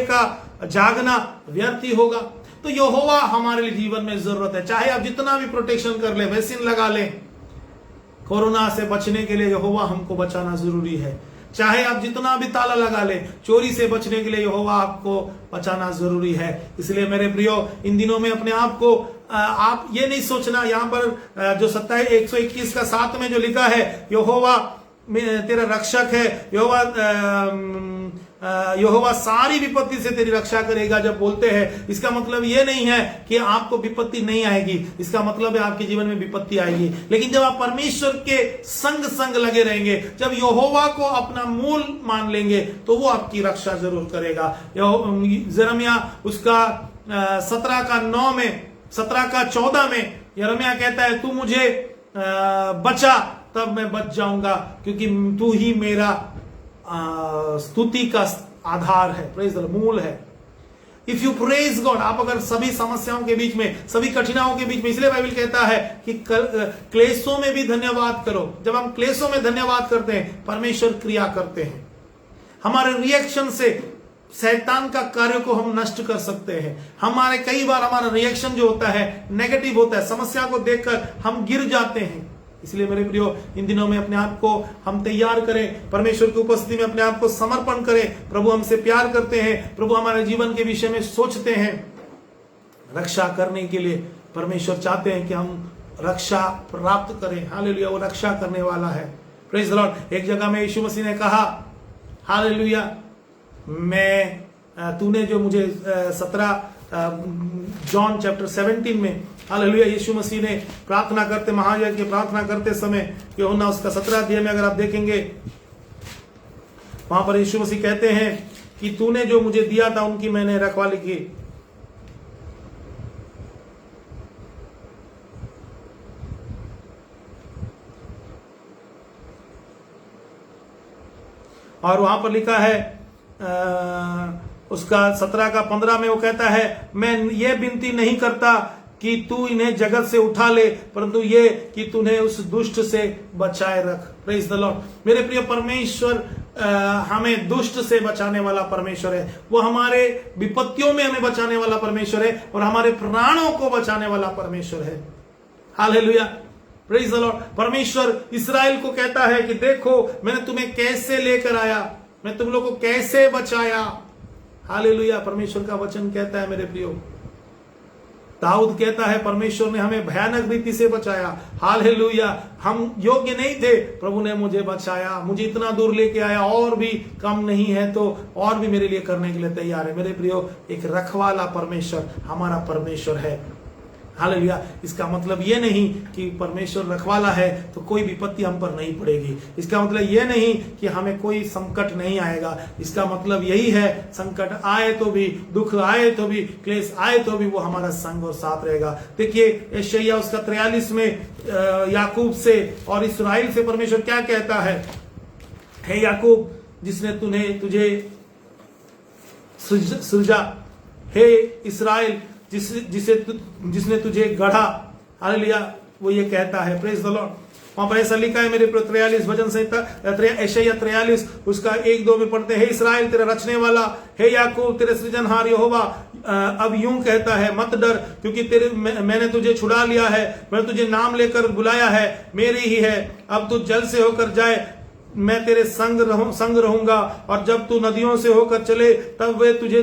का जागना व्यर्थ ही होगा। तो यहोवा हमारे लिए जीवन में जरूरत है। चाहे आप जितना भी प्रोटेक्शन कर ले, वैक्सीन लगा ले, कोरोना से बचने के लिए यहोवा हमको बचाना जरूरी है। चाहे आप जितना भी ताला लगा ले, चोरी से बचने के लिए यहोवा आपको बचाना जरूरी है। इसलिए मेरे प्रियो, इन दिनों में अपने आप को आप ये नहीं सोचना, यहाँ पर जो 121 का 7 में जो लिखा है, यहोवा तेरा रक्षक है, यहोवा सारी विपत्ति से तेरी रक्षा करेगा। जब बोलते हैं, इसका मतलब ये नहीं है कि आपको विपत्ति नहीं आएगी, इसका मतलब है आपके जीवन में विपत्ति आएगी। लेकिन जब आप परमेश्वर के संग लगे रहेंगे, जब यहोवा को अपना मूल मान लेंगे, तो वो आपकी रक्षा जरूर करेगा। यिर्मयाह उसका 17 का 9 में, 17 का 14 में यिर्मयाह कहता है, तू मुझे बचा तब मैं बच जाऊंगा, क्योंकि तू ही मेरा स्तुति का आधार है, प्रेज द लॉर्ड, मूल है। इफ यू प्रेज गॉड, आप अगर सभी समस्याओं के बीच में, सभी कठिनाइयों के बीच में, इसलिए बाइबल कहता है कि क्लेशों में भी धन्यवाद करो। जब हम क्लेशों में धन्यवाद करते हैं, परमेश्वर क्रिया करते हैं। हमारे रिएक्शन से शैतान का कार्य को हम नष्ट कर सकते हैं। हमारे कई बार हमारा रिएक्शन जो होता है नेगेटिव होता है, समस्या को देखकर हम गिर जाते हैं। इसलिए मेरे प्रियो, इन दिनों में अपने आप को हम तैयार करें, परमेश्वर की उपस्थिति में अपने आप को समर्पण करें। प्रभु हमसे प्यार करते हैं, प्रभु हमारे जीवन के विषय में सोचते हैं। रक्षा करने के लिए परमेश्वर चाहते हैं कि हम रक्षा प्राप्त करें। हालेलुया, वो रक्षा करने वाला है। Praise the Lord. एक जगह में यीशु मसीह ने कहा, हालेलुया, तूने जो मुझे 17 जॉन चैप्टर 17 में, हालेलुया, यीशु मसीह ने प्रार्थना करते, महायाजक की प्रार्थना करते समय, यूहन्ना उसका 17 अध्याय में अगर आप देखेंगे, वहां पर यीशु मसीह कहते हैं कि तूने जो मुझे दिया था उनकी मैंने रखवाली की। और वहां पर लिखा है उसका 17 का 15 में वो कहता है, मैं ये विनती नहीं करता कि तू इन्हें जगत से उठा ले, परंतु ये कि तूने उस दुष्ट से बचाए रख। Praise the Lord. मेरे प्रिय परमेश्वर हमें दुष्ट से बचाने वाला परमेश्वर है। वो हमारे विपत्तियों में हमें बचाने वाला परमेश्वर है और हमारे प्राणों को बचाने वाला परमेश्वर है। Hallelujah, praise the Lord. परमेश्वर इस्राएल को कहता है कि देखो मैंने तुम्हें कैसे लेकर आया, मैं तुम लोग को कैसे बचाया। हालेलुया, परमेश्वर का वचन कहता है मेरे प्रियो। दाऊद कहता है परमेश्वर ने हमें भयानक रीति से बचाया। हालेलुया, हम योग्य नहीं थे, प्रभु ने मुझे बचाया, मुझे इतना दूर लेके आया, और भी कम नहीं है तो और भी मेरे लिए करने के लिए तैयार है। मेरे प्रियो, एक रखवाला परमेश्वर हमारा परमेश्वर है। हालेलुया। इसका मतलब ये नहीं कि परमेश्वर रखवाला है तो कोई विपत्ति हम पर नहीं पड़ेगी। इसका मतलब ये नहीं कि हमें कोई संकट नहीं आएगा। इसका मतलब यही है, संकट आए तो भी, दुख आए तो भी, क्लेश आए तो भी वो हमारा संग और साथ रहेगा। देखिए यशायाह उसका 43 में याकूब से और इस्राएल से परमेश्वर क्या कहता है, हे याकूब जिसने तुझे सृजा, हे इस्राएल जिसने तुझे गढ़ा। हालेलुया, वो ये कहता है। Praise the Lord. वहां पर ऐसा लिखा है मेरे 43 वचन संहिता यशायाह 43 उसका 1-2 में पढ़ते हैं, हे इस्राएल तेरा रचने वाला, हे याकूब तेरे सृजनहार यहोवा अब यूं कहता है, मत डर क्योंकि मैंने तुझे छुड़ा लिया है, मैंने तुझे नाम लेकर बुलाया है, मेरी ही है। अब तू जल से होकर जाए, मैं तेरे संग रहूंगा, और जब तू नदियों से होकर चले तब वे तुझे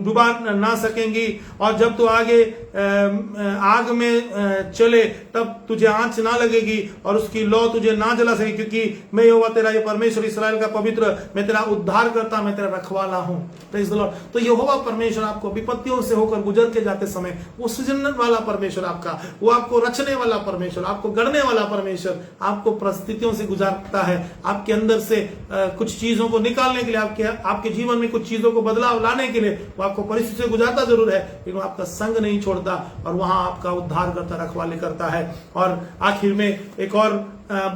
डुबा ना सकेंगी, और जब तू आगे आग में चले तब तुझे आंच ना लगेगी और उसकी लौ तुझे ना जला सकेगी, क्योंकि मैं यहोवा तेरा ये परमेश्वर इस्राएल का पवित्र, मैं तेरा उद्धार करता, मैं तेरा रखवाला हूं। Praise the Lord. तो यहोवा परमेश्वर आपको विपत्तियों से होकर गुजर के जाते समय वो सृजन वाला परमेश्वर आपका, वो आपको रचने वाला परमेश्वर, आपको गढ़ने वाला परमेश्वर आपको परिस्थितियों से गुजारता है। आपके अंदर से कुछ चीजों को निकालने के लिए, आपके जीवन में कुछ चीजों को बदलाव लाने के लिए वो आपको परिस्थिति से गुजारता जरूर है, लेकिन आपका संग नहीं छोड़ता और वहां आपका उद्धार करता, रखवाली करता है। और आखिर में एक और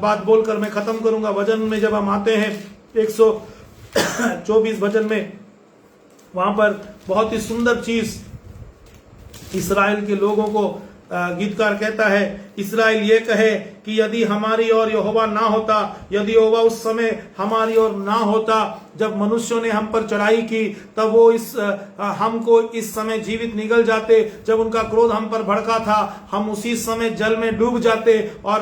बात बोलकर मैं खत्म करूंगा। वचन में जब हम आते हैं 124 वचन में, वहां पर बहुत ही सुंदर चीज इस्राएल के लोगों को गीतकार कहता है, इस्राएल ये कहे कि यदि हमारी ओर यहोवा ना होता, यदि यहोवा उस समय हमारी ओर ना होता, जब मनुष्यों ने हम पर चढ़ाई की तब वो हमको इस समय जीवित निगल जाते, जब उनका क्रोध हम पर भड़का था हम उसी समय जल में डूब जाते और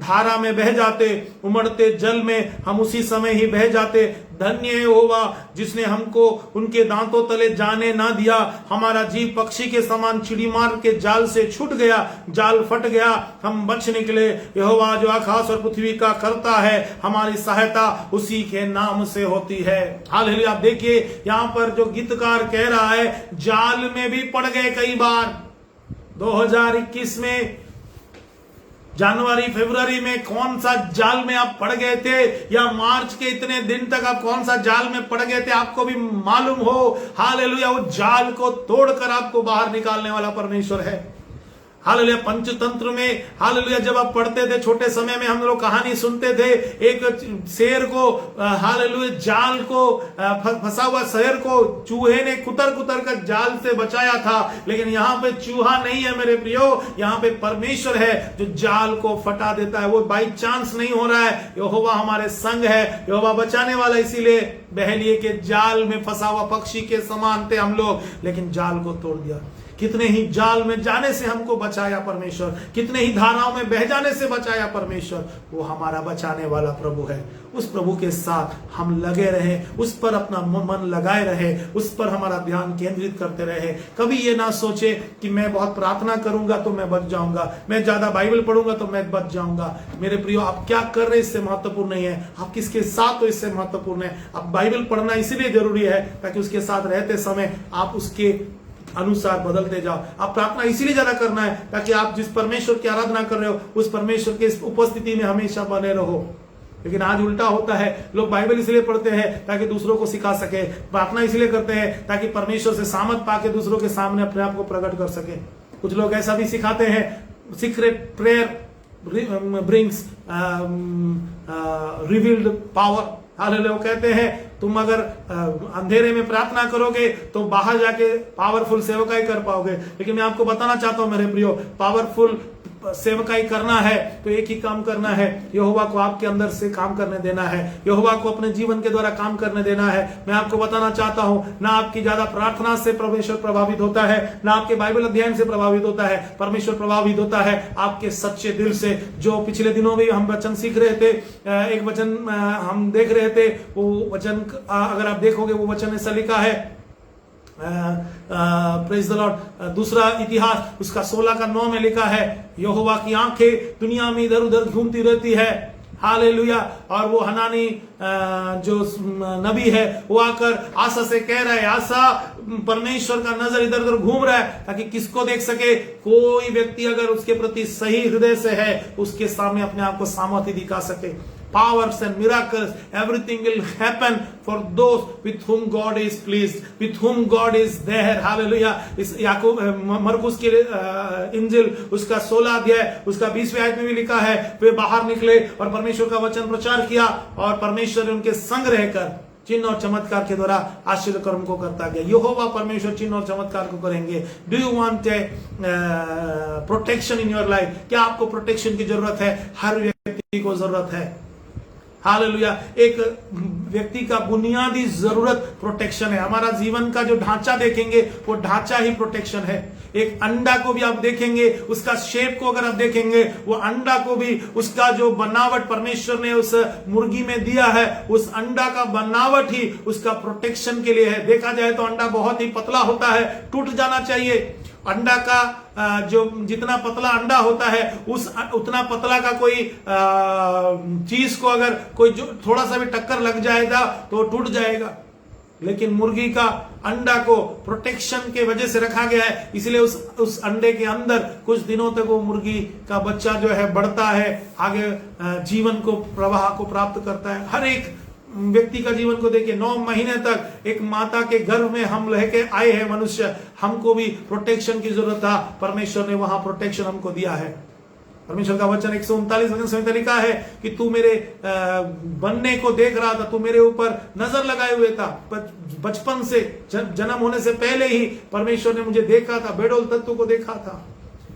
धारा में बह जाते, उमड़ते जल में हम उसी समय ही बह जाते। धन्य है यहोवा जिसने हमको उनके दांतों तले जाने ना दिया, हमारा जीव पक्षी के समान चिड़ीमार के जाल से छूट गया, जाल फट गया, हम बच निकले। यहोवा जो आकाश और पृथ्वी का करता है, हमारी सहायता उसी के नाम से होती है। हालेलुया। आप देखिए यहां पर जो गीतकार कह रहा है, जाल में भी पड़ गए कई बार। 2021 में जनवरी फरवरी में कौन सा जाल में आप पड़ गए थे, या मार्च के इतने दिन तक आप कौन सा जाल में पड़ गए थे, आपको भी मालूम हो। हालेलुया। वो जाल को तोड़कर आपको बाहर निकालने वाला परमेश्वर है। हालेलुया। पंचतंत्र में हालेलुया जब आप पढ़ते थे, छोटे समय में हम लोग कहानी सुनते थे, एक शेर को हालेलुया जाल को फंसा हुआ शेर को चूहे ने कुतर कुतर कर जाल से बचाया था। लेकिन यहाँ पे चूहा नहीं है मेरे प्रियो, यहाँ पे परमेश्वर है जो जाल को फटा देता है। वो बाई चांस नहीं हो रहा है, यहोवा हमारे संग है, यहोवा बचाने वाला। इसीलिए बहलिए के जाल में फंसा हुआ पक्षी के समान थे हम लोग, लेकिन जाल को तोड़ दिया। कितने ही जाल में जाने से हमको बचाया परमेश्वर, कितने ही धाराओं में बह जाने से बचाया परमेश्वर। वो हमारा बचाने वाला प्रभु है। उस प्रभु के साथ हम लगे रहे, उस पर अपना मन लगाए रहे, उस पर हमारा ध्यान केंद्रित करते रहे। कभी ये ना सोचे कि मैं बहुत प्रार्थना करूंगा तो मैं बच जाऊंगा, मैं ज्यादा बाइबल पढ़ूंगा तो मैं बच जाऊंगा। मेरे प्रियो, आप क्या कर रहे इससे महत्वपूर्ण नहीं है, आप किसके साथ हो इससे महत्वपूर्ण है। आप बाइबल पढ़ना इसलिए जरूरी है ताकि उसके साथ रहते समय आप उसके अनुसार बदलते जाओ। आप प्रार्थना इसीलिए ज्यादा करना है ताकि आप जिस परमेश्वर की आराधना कर रहे हो उस परमेश्वर के उपस्थिति में हमेशा बने रहो। लेकिन आज उल्टा होता है, लोग बाइबल इसलिए पढ़ते हैं ताकि दूसरों को सिखा सके, प्रार्थना इसलिए करते हैं ताकि परमेश्वर से सामर्थ पाके दूसरों के सामने अपने आप को प्रकट कर सके। कुछ लोग ऐसा भी सिखाते हैं, secret prayer brings revealed power. Hallelujah. वो कहते हैं तुम अगर अंधेरे में प्रार्थना करोगे तो बाहर जाके पावरफुल सेवकाई कर पाओगे, लेकिन मैं आपको बताना चाहता हूं मेरे प्रियो, पावरफुल सेवकाई करना है तो एक ही काम करना है, यहोवा को आपके अंदर से काम करने देना है, यहोवा को अपने जीवन के द्वारा काम करने देना है। मैं आपको बताना चाहता हूं, ना आपकी ज्यादा प्रार्थना से परमेश्वर प्रभावित होता है, ना आपके बाइबल अध्ययन से प्रभावित होता है। परमेश्वर प्रभावित होता है आपके सच्चे दिल से। जो पिछले दिनों में हम वचन सीख रहे थे, एक वचन हम देख रहे थे, वो वचन अगर आप देखोगे वो वचन ऐसा लिखा है, प्रेज द लॉर्ड, दूसरा इतिहास उसका 16 का 9 में लिखा है, यहोवा की आंखें दुनिया में इधर उधर घूमती रहती है, हालेलुया। और वो हनानी जो नबी है वो आकर आशा से कह रहा है, आशा परमेश्वर का नजर इधर उधर घूम रहा है ताकि किसको देख सके, कोई व्यक्ति अगर उसके प्रति सही हृदय से है उसके सामने अपने आप को सामर्थ्य दिखा सके। Powers and miracles, everything will happen for those with whom God is pleased, with whom God is there. Hallelujah. इस याकूब मरकुस के इंजिल उसका 16 अध्याय उसका 20वें आयत में भी लिखा है, वे बाहर निकले और परमेश्वर का वचन प्रचार किया और परमेश्वर ने उनके संग रहकर चिन्ह और चमत्कार के द्वारा आश्चर्य कर्म को करता गया। यहोवा परमेश्वर चिन्ह और चमत्कार को करेंगे। Do you want a protection in your life? क्या आपको प्रोटेक्शन की जरूरत है? हर व्यक्ति को जरूरत है। हालेलुया। एक व्यक्ति का बुनियादी जरूरत प्रोटेक्शन है। हमारा जीवन का जो ढांचा देखेंगे वो ढांचा ही प्रोटेक्शन है। एक अंडा को भी आप देखेंगे, उसका शेप को अगर आप देखेंगे, वो अंडा को भी उसका जो बनावट परमेश्वर ने उस मुर्गी में दिया है, उस अंडा का बनावट ही उसका प्रोटेक्शन के लिए है। देखा जाए तो अंडा बहुत ही पतला होता है, टूट जाना चाहिए। अंडा का जो जितना पतला अंडा होता है उतना पतला का कोई चीज को अगर कोई जो थोड़ा सा भी टक्कर लग जाएगा तो टूट जाएगा। लेकिन मुर्गी का अंडा को प्रोटेक्शन के वजह से रखा गया है, इसलिए उस अंडे के अंदर कुछ दिनों तक वो मुर्गी का बच्चा जो है बढ़ता है, आगे जीवन को प्रवाह को प्राप्त करता है। हर एक व्यक्ति का जीवन को देखिए, 9 महीने तक एक माता के गर्भ में हम लेके आए हैं मनुष्य, हमको भी प्रोटेक्शन की जरूरत था। परमेश्वर ने वहां प्रोटेक्शन हमको दिया है। परमेश्वर का वचन 139 वचन संहिता लिखा है कि तू मेरे बनने को देख रहा था, तू मेरे ऊपर नजर लगाए हुए था। बचपन से जन्म होने से पहले ही परमेश्वर ने मुझे देखा था, बेडोल तत्व को देखा था।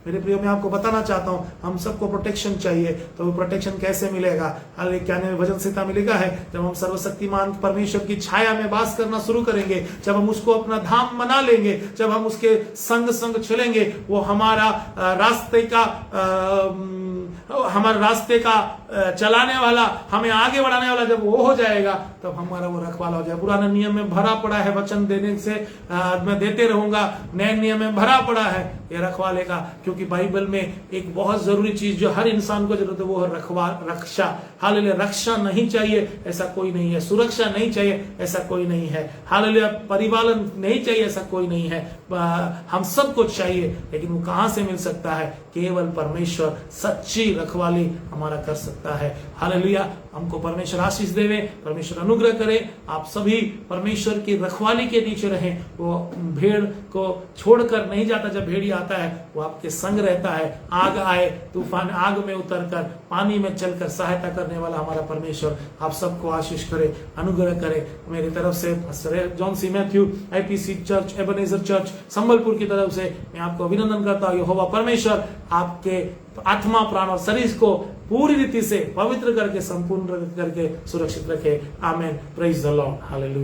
मेरे प्रियो, मैं आपको बताना चाहता हूं, हम सबको प्रोटेक्शन चाहिए। तो वो प्रोटेक्शन कैसे मिलेगा? क्या वचन संहिता में लिखा है, जब हम सर्वशक्तिमान परमेश्वर की छाया में वास करना शुरू करेंगे, जब हम उसको अपना धाम बना लेंगे, जब हम उसके संग संग चलेंगे, वो हमारा रास्ते का चलाने वाला, हमें आगे बढ़ाने वाला जब वो हो जाएगा, तब हमारा वो रखवाला हो जाएगा। पुराने नियम में भरा पड़ा है, वचन देने से मैं देते रहूंगा, नए नियम में भरा पड़ा है ये रखवाले का। क्योंकि बाइबल में एक बहुत जरूरी चीज जो हर इंसान को जरूरत है वो है रक्षा। हालेलुया। रक्षा नहीं चाहिए ऐसा कोई नहीं है, सुरक्षा नहीं चाहिए ऐसा कोई नहीं है, हालेलुया। परिपालन नहीं चाहिए ऐसा कोई नहीं है, हम सब कुछ चाहिए। लेकिन वो कहां से मिल सकता है? केवल परमेश्वर सच्ची रखवाली हमारा कर सकता है। हालेलुया। हमको परमेश्वर आशीष देवे, परमेश्वर अनुग्रह करे। आप सभी परमेश्वर की रखवाली के नीचे रहें। वो भेड़ को छोड़कर नहीं जाता, जब भेड़िया आता है वो आपके संग रहता है। आग आए, तूफान, आग में उतरकर, पानी में चलकर सहायता करने वाला हमारा परमेश्वर आप सबको आशीष करे, अनुग्रह करे। मेरी तरफ से John C Matthew IPC church, Ebenezer church Sambalpur की तरफ से मैं आपको अभिनंदन करता हूँ। यहोवा परमेश्वर आपके आत्मा, प्राण और शरीर को पूरी रीति से पवित्र करके, संपूर्ण करके सुरक्षित रखे। Amen. Praise the Lord. Hallelujah.